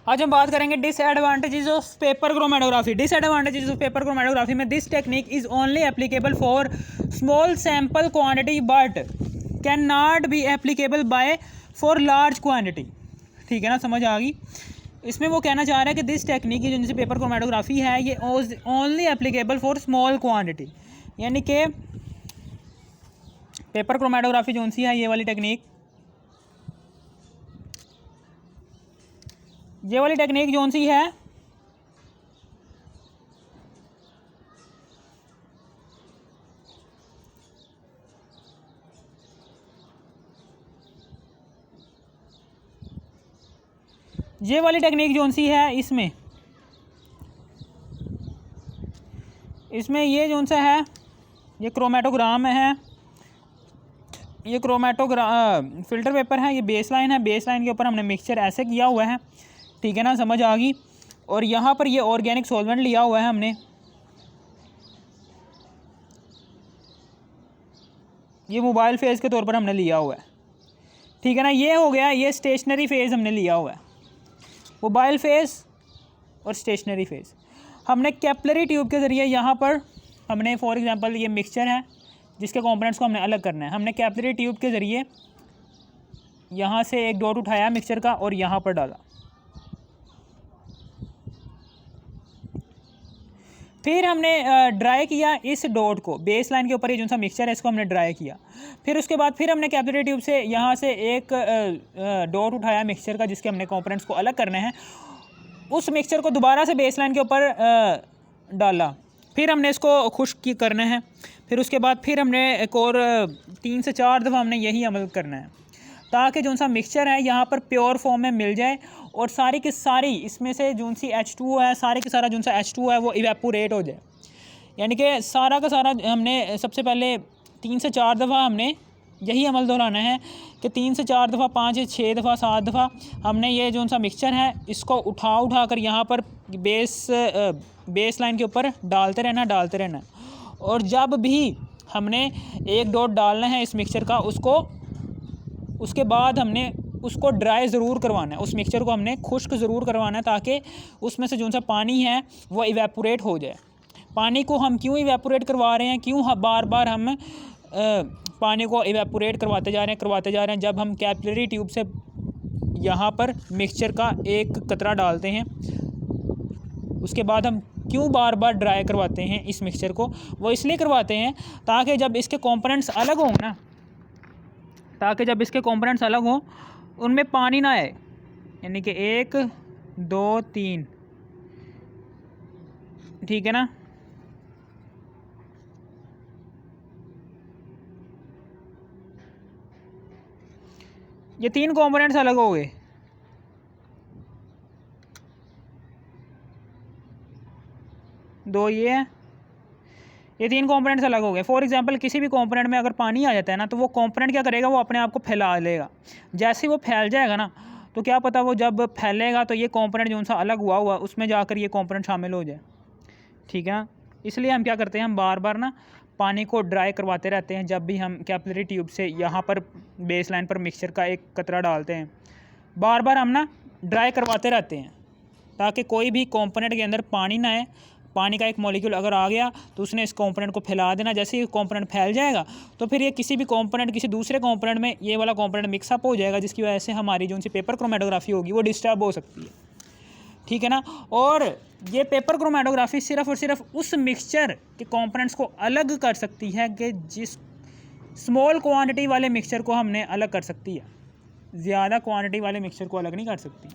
आज हम बात करेंगे disadvantages of paper chromatography. Disadvantages of paper chromatography में this technique is only applicable for small sample quantity but can not be applicable by for large quantity. ठीक है ना, समझ आ गई। इसमें वो कहना चाह रहा है कि दिस टेक्निक की जो पेपर क्रोमेटोग्राफी है ये only applicable for small quantity, यानी कि पेपर क्रोमेटोग्राफी जो सी है ये वाली टेक्निक जो सी है ये वाली टेक्निक जो सी है इसमें ये जो सा है ये क्रोमेटोग्राम है, ये फ़िल्टर पेपर है, ये बेसलाइन है। बेसलाइन के ऊपर हमने मिक्सचर ऐसे किया हुआ है, ठीक है ना, समझ आ गई। और यहाँ पर ये ऑर्गेनिक सॉल्वेंट लिया हुआ है हमने, ये मोबाइल फेज़ के तौर पर हमने लिया हुआ है, ठीक है ना। ये हो गया, ये स्टेशनरी फेज़ हमने लिया हुआ है, मोबाइल फेज़ और स्टेशनरी फेज़। हमने कैपिलरी ट्यूब के ज़रिए यहाँ पर हमने फॉर एग्जांपल ये मिक्सचर है जिसके कंपोनेंट्स को हमने अलग करना है। हमने कैपिलरी ट्यूब के ज़रिए यहाँ से एक डॉट उठाया मिक्सचर का और यहाँ पर डाला, फिर हमने ड्राई किया इस डॉट को, बेस लाइन के ऊपर ये जो सा मिक्सचर है इसको हमने ड्राई किया। फिर उसके बाद फिर हमने कैपिलरी ट्यूब से यहाँ से एक डॉट उठाया मिक्सचर का जिसके हमने कंपोनेंट्स को अलग करने हैं। उस मिक्सचर को दोबारा से बेस लाइन के ऊपर डाला, फिर हमने इसको खुश्क करना है। फिर उसके बाद फिर हमने एक और 3 से 4 दफ़ा हमने यही अमल करना है ताकि जो सा मिक्सचर है यहाँ पर प्योर फॉर्म में मिल जाए और सारी की सारी इसमें से जो सी H2O है, सारे के सारा जो सा H2O है वो इवेपोरेट हो जाए। यानी कि सारा का सारा हमने सबसे पहले 3 से 4 दफ़ा हमने यही अमल दोहराना है कि 3 से 4 दफ़ा, 5 से 6 दफ़ा, 7 दफ़ा हमने ये जो सा मिक्सचर है इसको उठा कर यहाँ पर बेस लाइन के ऊपर डालते रहना। और जब भी हमने एक डॉट डालना है इस मिक्सचर का उसके बाद हमने उसको ड्राई ज़रूर करवाना है, उस मिक्सचर को हमने खुश्क ज़रूर करवाना है ताकि उसमें से जो सा पानी है वो इवेपोरेट हो जाए। पानी को हम क्यों इवेपोरेट करवा रहे हैं, क्यों बार बार हम पानी को इवेपोरेट करवाते जा रहे हैं। जब हम कैपिलरी ट्यूब से यहाँ पर मिक्सचर का एक कतरा डालते हैं उसके बाद हम क्यों बार बार ड्राई करवाते हैं इस मिक्सचर को, वो इसलिए करवाते हैं ताकि जब इसके कंपोनेंट्स अलग हों ना, उनमें पानी ना आए। यानी कि 1 2 3, ठीक है ना। ये 3 कंपोनेंट्स अलग हो गए, दो ये हैं, ये 3 कंपोनेंट्स अलग हो गए। फॉर एग्जांपल किसी भी कंपोनेंट में अगर पानी आ जाता है ना तो वो कंपोनेंट क्या करेगा, वो अपने आप को फैला लेगा। जैसे ही वो फैल जाएगा ना तो क्या पता वो जब फैलेगा तो ये कंपोनेंट जो सा अलग हुआ उसमें जाकर ये कंपोनेंट शामिल हो जाए, ठीक है ना। इसलिए हम क्या करते हैं, हम बार बार ना पानी को ड्राई करवाते रहते हैं। जब भी हम कैपिलरी ट्यूब से यहाँ पर बेस लाइन पर मिक्सचर का एक कतरा डालते हैं, बार बार हम ना ड्राई करवाते रहते हैं ताकि कोई भी कंपोनेंट के अंदर पानी ना आए। पानी का एक मॉलिक्यूल अगर आ गया तो उसने इस कंपोनेंट को फैला देना। जैसे ही कंपोनेंट फैल जाएगा तो फिर ये किसी भी कंपोनेंट किसी दूसरे कंपोनेंट में ये वाला कंपोनेंट मिक्सअप हो जाएगा, जिसकी वजह से हमारी जो सी पेपर क्रोमेटोग्राफी होगी वो डिस्टर्ब हो सकती है, ठीक है ना। और ये पेपर क्रोमेटोग्राफी सिर्फ़ और सिर्फ उस मिक्सचर के कंपोनेंट्स को अलग कर सकती है कि जिस स्मॉल क्वांटिटी वाले मिक्सचर को हमने अलग कर सकती है, ज़्यादा क्वांटिटी वाले मिक्सचर को अलग नहीं कर सकती।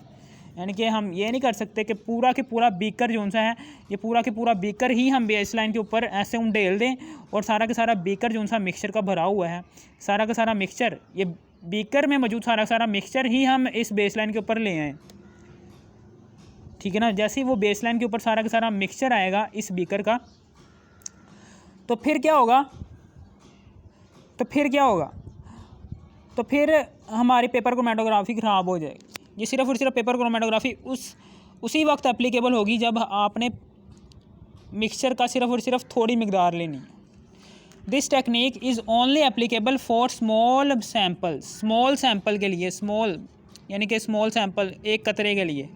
यानी कि हम ये नहीं कर सकते कि पूरा के पूरा बीकर जो सा है, ये पूरा के पूरा बीकर ही हम बेस लाइन के ऊपर ऐसे उंडेल दें और सारा का सारा बीकर जो सा मिक्सचर का भरा हुआ है, सारा का सारा मिक्सचर ये बीकर में मौजूद सारा सारा मिक्सचर ही हम इस बेस लाइन के ऊपर ले आएँ, ठीक है ना। जैसे ही वो बेस लाइन के ऊपर सारा का सारा मिक्सचर आएगा इस बीकर का, तो फिर क्या होगा, तो फिर हमारी पेपर क्रोमेटोग्राफी ख़राब हो जाएगी। ये सिर्फ़ और सिर्फ पेपर क्रोमेटोग्राफी उसी वक्त एप्लीकेबल होगी जब आपने मिक्सचर का सिर्फ़ और सिर्फ थोड़ी मिकदार लेनी है। This technique is only applicable for small sample के लिए, स्मॉल यानी कि स्मॉल सैम्पल एक कतरे के लिए,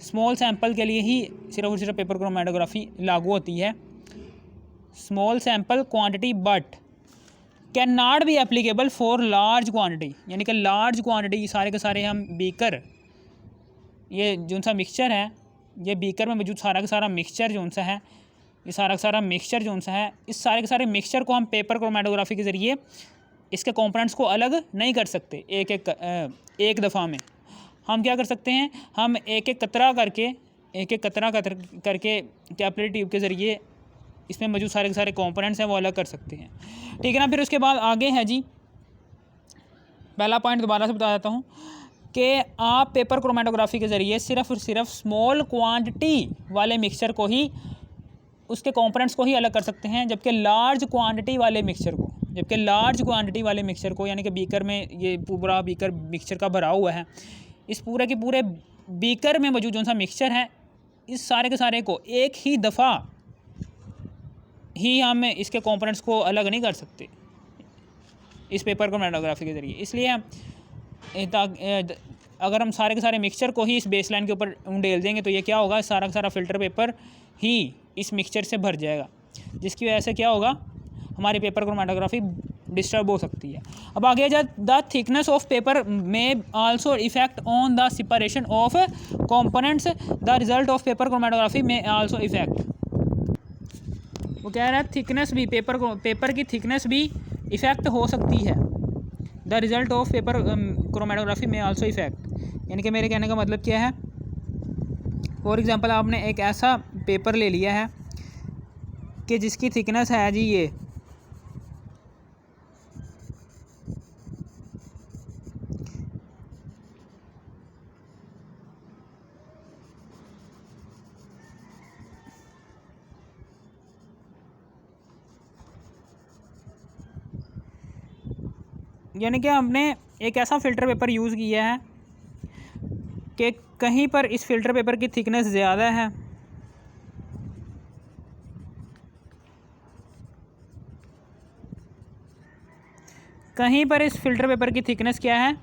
स्मॉल सैंपल के लिए ही सिर्फ और सिर्फ पेपर क्रोमेटोग्राफी लागू होती है। Small sample quantity but can not be applicable for large quantity, यानी कि लार्ज क्वांटिटी सारे के सारे हम बीकर, ये जो सा मिक्सचर है, ये बीकर में मौजूद सारा का सारा मिक्सचर जो सा है, ये सारा का सारा मिक्सचर जो सा है, इस सारे के सारे मिक्सचर को हम पेपर क्रोमेटोग्राफी के ज़रिए इसके कंपोनेंट्स को अलग नहीं कर सकते। एक दफ़ा में हम क्या कर सकते हैं, हम एक एक कतरा करके कैपिलरी ट्यूब के ज़रिए इसमें मौजूद सारे के सारे कंपोनेंट्स हैं वो अलग कर सकते हैं। ठीक है ना। फिर उसके बाद आगे है जी, पहला पॉइंट दोबारा से बता देता हूँ कि आप पेपर क्रोमेटोग्राफी के ज़रिए सिर्फ और सिर्फ स्मॉल क्वांटिटी वाले मिक्सचर को ही, उसके कंपोनेंट्स को ही अलग कर सकते हैं, जबकि लार्ज क्वांटिटी वाले मिक्सचर को यानी कि बीकर में, ये पूरा बीकर मिक्सचर का भरा हुआ है, इस पूरे के पूरे बीकर में मौजूद जो सा मिक्सचर है, इस सारे के सारे को एक ही दफ़ा ही हम इसके कंपोनेंट्स को अलग नहीं कर सकते इस पेपर क्रोमेटोग्राफी के ज़रिए। इसलिए अगर हम सारे के सारे मिक्सचर को ही इस बेसलाइन के ऊपर उंडेल देंगे तो ये क्या होगा, सारा का सारा फ़िल्टर पेपर ही इस मिक्सचर से भर जाएगा, जिसकी वजह से क्या होगा, हमारी पेपर क्रोमेटोग्राफी डिस्टर्ब हो सकती है। अब आगे जा, द थिकनेस ऑफ पेपर में also effect on the separation of components, the result of paper chromatography में आल्सो इफेक्ट। वो कह रहा है थिकनेस भी, पेपर की थिकनेस भी इफ़ेक्ट हो सकती है। The result of paper chromatography में आल्सो इफ़ेक्ट, यानी कि मेरे कहने का मतलब क्या है, फॉर एग्ज़ाम्पल आपने एक ऐसा पेपर ले लिया है कि जिसकी थिकनेस है जी ये, यानी कि हमने एक ऐसा फ़िल्टर पेपर यूज़ किया है कि कहीं पर इस फ़िल्टर पेपर की थिकनेस ज़्यादा है, कहीं पर इस फ़िल्टर पेपर की थिकनेस क्या है,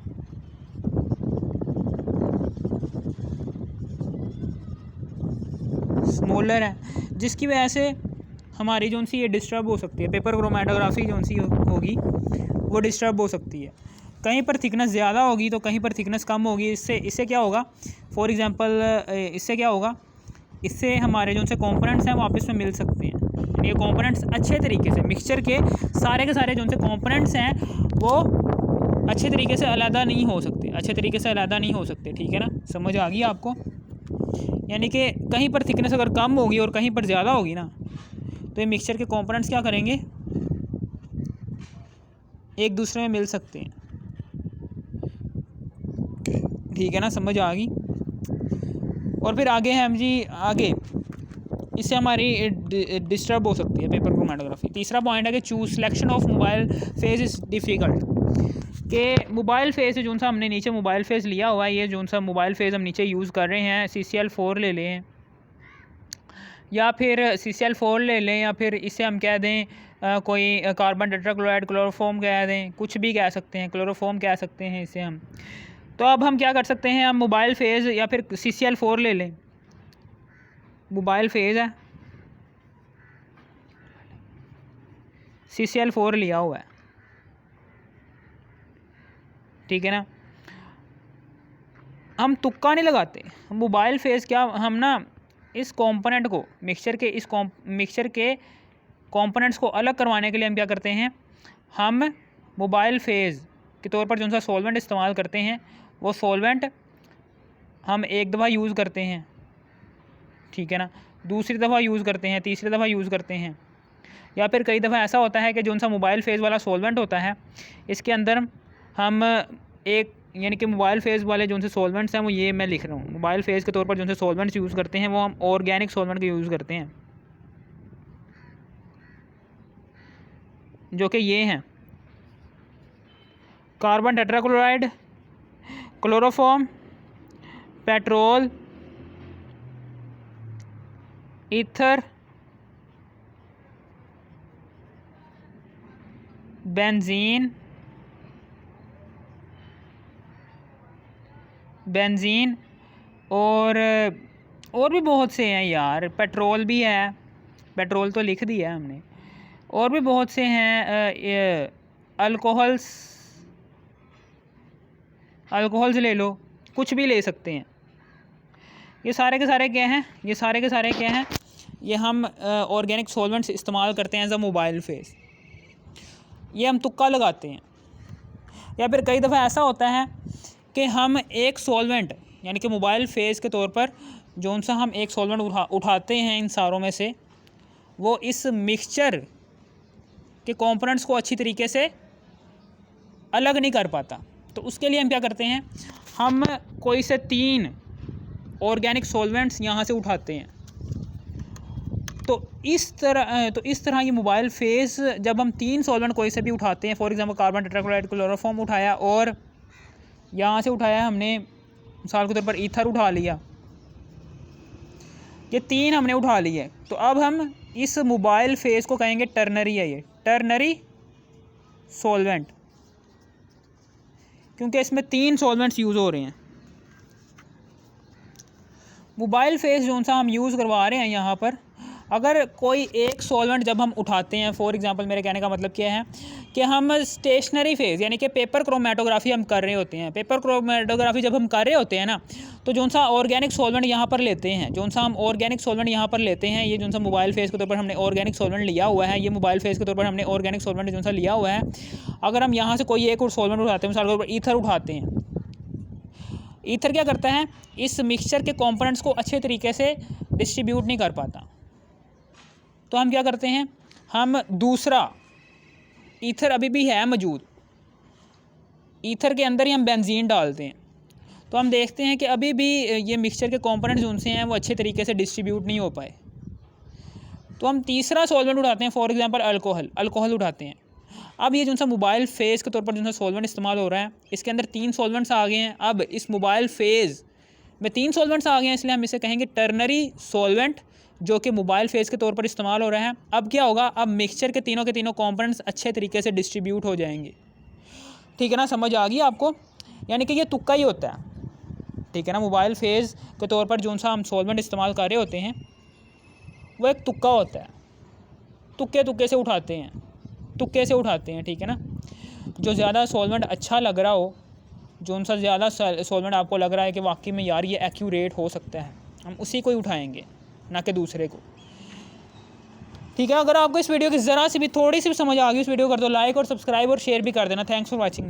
स्मॉलर है, जिसकी वजह से हमारी जो सी ये डिस्टर्ब हो सकती है, पेपर क्रोमेटोग्राफी जो सी होगी वो डिस्टर्ब हो सकती है। कहीं पर थिकनेस ज़्यादा होगी तो कहीं पर थिकनेस कम होगी। इससे क्या होगा, फॉर एग्ज़ाम्पल इससे क्या होगा, इससे हमारे जो से कंपोनेंट्स हैं वो आपस में मिल सकते हैं। ये कंपोनेंट्स अच्छे तरीके से, मिक्सचर के सारे जो से कंपोनेंट्स हैं वो अच्छे तरीके से अलग नहीं हो सकते, ठीक है ना। समझ आ गई आपको, यानी कि कहीं पर थिकनेस अगर कम होगी और कहीं पर ज़्यादा होगी ना, तो ये मिक्सचर के कंपोनेंट्स क्या करेंगे, एक दूसरे में मिल सकते हैं, ठीक है ना। समझ आ गई। और फिर आगे है हम जी, आगे इससे हमारी डिस्टर्ब हो सकती है पेपर क्रोमेटोग्राफी। तीसरा पॉइंट है कि choose selection of mobile phase is difficult, कि मोबाइल फेज़ जो सा हमने नीचे मोबाइल फेज़ लिया हुआ है, ये जो सा मोबाइल फेज़ हम नीचे यूज़ कर रहे हैं, CCl4 ले लें या फिर CCl4 ले लें, या फिर इसे हम कह दें कोई कार्बन टेट्राक्लोराइड क्लोरोफॉर्म कह दें, कुछ भी कह सकते हैं, क्लोरोफॉर्म कह सकते हैं इसे हम। तो अब हम क्या कर सकते हैं, हम मोबाइल फेज़ या फिर CCl4 ले लें, मोबाइल फेज़ है, CCl4 लिया हुआ है, ठीक है ना। हम तुक्का नहीं लगाते, मोबाइल फेज़ क्या, हम ना इस कंपोनेंट को मिक्सचर के कंपोनेंट्स को अलग करवाने के लिए हम क्या करते हैं, हम मोबाइल फेज़ के तौर पर जो सा सॉल्वेंट इस्तेमाल करते हैं, वो सॉल्वेंट हम एक दफ़ा यूज़ करते हैं, ठीक है ना, दूसरी दफ़ा यूज़ करते हैं, तीसरी दफ़ा यूज़ करते हैं, या फिर कई दफ़ा ऐसा होता है कि जो सा मोबाइल फेज़ वाला सॉल्वेंट होता है, इसके अंदर हम एक, यानी कि मोबाइल फेज़ वाले जो से सॉल्वेंट्स हैं वो ये मैं लिख रहा हूँ, मोबाइल फेज़ के तौर पर जो से सॉल्वेंट्स यूज़ करते हैं वो हम ऑर्गेनिक सॉल्वेंट का यूज़ करते हैं, जो कि ये हैं carbon tetrachloride, chloroform, petrol, ether, benzene और भी बहुत से हैं यार, पेट्रोल भी है, पेट्रोल तो लिख दिया है हमने, और भी बहुत से हैं, अल्कोहल्स ले लो, कुछ भी ले सकते हैं। ये सारे के सारे क्या हैं, ये सारे के सारे क्या हैं, ये हम ऑर्गेनिक सॉल्वेंट्स इस्तेमाल करते हैं एज अ मोबाइल फेस। ये हम तुक्का लगाते हैं, या फिर कई दफ़ा ऐसा होता है कि हम एक सॉल्वेंट यानी कि मोबाइल फेस के तौर पर जो सा हम एक सॉल्वेंट उठाते हैं इन सारों में से, वो इस मिक्सचर के कंपोनेंट्स को अच्छी तरीके से अलग नहीं कर पाता। तो उसके लिए हम क्या करते हैं, हम कोई से 3 ऑर्गेनिक सॉल्वेंट्स यहाँ से उठाते हैं। तो इस तरह ये मोबाइल फेस, जब हम 3 सॉल्वेंट कोई से भी उठाते हैं, for example carbon tetrachloride chloroform उठाया और यहाँ से उठाया हमने मिसाल के तौर पर ईथर उठा लिया, ये 3 हमने उठा लिए, तो अब हम इस मोबाइल फेस को कहेंगे टर्नरी है, ये टर्नरी सॉल्वेंट, क्योंकि इसमें 3 सॉल्वेंट्स यूज़ हो रहे हैं। मोबाइल फेस जो सा हम यूज़ करवा रहे हैं यहाँ पर, अगर कोई एक सॉल्वेंट जब हम उठाते हैं, फॉर एग्जांपल मेरे कहने का मतलब क्या है कि हम स्टेशनरी फेज़ यानी कि पेपर क्रोमेटोग्राफी हम कर रहे होते हैं। पेपर क्रोमेटोग्राफी जब हम कर रहे होते हैं ना, तो जो सा ऑर्गेनिक सॉल्वेंट यहाँ पर लेते हैं, जो सा हम ऑर्गेनिक सॉल्वेंट यहाँ पर लेते हैं, ये जो सा मोबाइल फेस के तौर पर हमने ऑर्गेनिक सॉल्वेंट लिया हुआ है, ये मोबाइल फेस के तौर पर हमने ऑर्गेनिक सॉल्वेंट जो सा लिया हुआ है, अगर हम यहाँ से कोई एक और सॉल्वेंट उठाते हैं, मिसाल के तौर पर ईथर उठाते हैं, ईथर क्या करता है, इस मिक्सचर के कंपोनेंट्स को अच्छे तरीके से डिस्ट्रीब्यूट नहीं कर पाता। तो हम क्या करते हैं, हम दूसरा ईथर अभी भी है मौजूद, ईथर के अंदर ही हम बेंजीन डालते हैं, तो हम देखते हैं कि अभी भी ये मिक्सचर के कंपोनेंट्स उनसे हैं वो अच्छे तरीके से डिस्ट्रीब्यूट नहीं हो पाए। तो हम तीसरा सॉल्वेंट उठाते हैं, फॉर एग्जांपल अल्कोहल उठाते हैं। अब ये जो सा मोबाइल फेस के तौर पर जो सा सॉल्वेंट इस्तेमाल हो रहा है, इसके अंदर 3 सॉल्वेंट्स आ गए हैं। अब इस मोबाइल फेज़ में 3 सॉल्वेंट्स आ गए हैं, इसलिए हम इसे कहेंगे टर्नरी सॉल्वेंट, जो कि मोबाइल फेस के तौर पर इस्तेमाल हो रहा है। अब क्या होगा, अब मिक्सचर के तीनों कंपोनेंट्स अच्छे तरीके से डिस्ट्रीब्यूट हो जाएंगे। ठीक है ना, समझ आ गई आपको? यानी कि ये तुक्का ही होता है, ठीक है ना। मोबाइल फेस के तौर पर जो सा हम सॉल्वेंट इस्तेमाल कर रहे होते हैं, वो एक तुक्का होता है, तुक्के से उठाते हैं, ठीक है ना। जो ज़्यादा सॉल्वेंट अच्छा लग रहा हो, जो सा ज़्यादा सॉल्वेंट आपको लग रहा है कि वाकई में यार ये एक्यूरेट हो सकता है, हम उसी को ही उठाएंगे, ना कि दूसरे को। ठीक है, अगर आपको इस वीडियो की ज़रा सी भी थोड़ी सी भी समझ आ गई, इस वीडियो को कर दो लाइक और सब्सक्राइब और शेयर भी कर देना। Thanks for watching.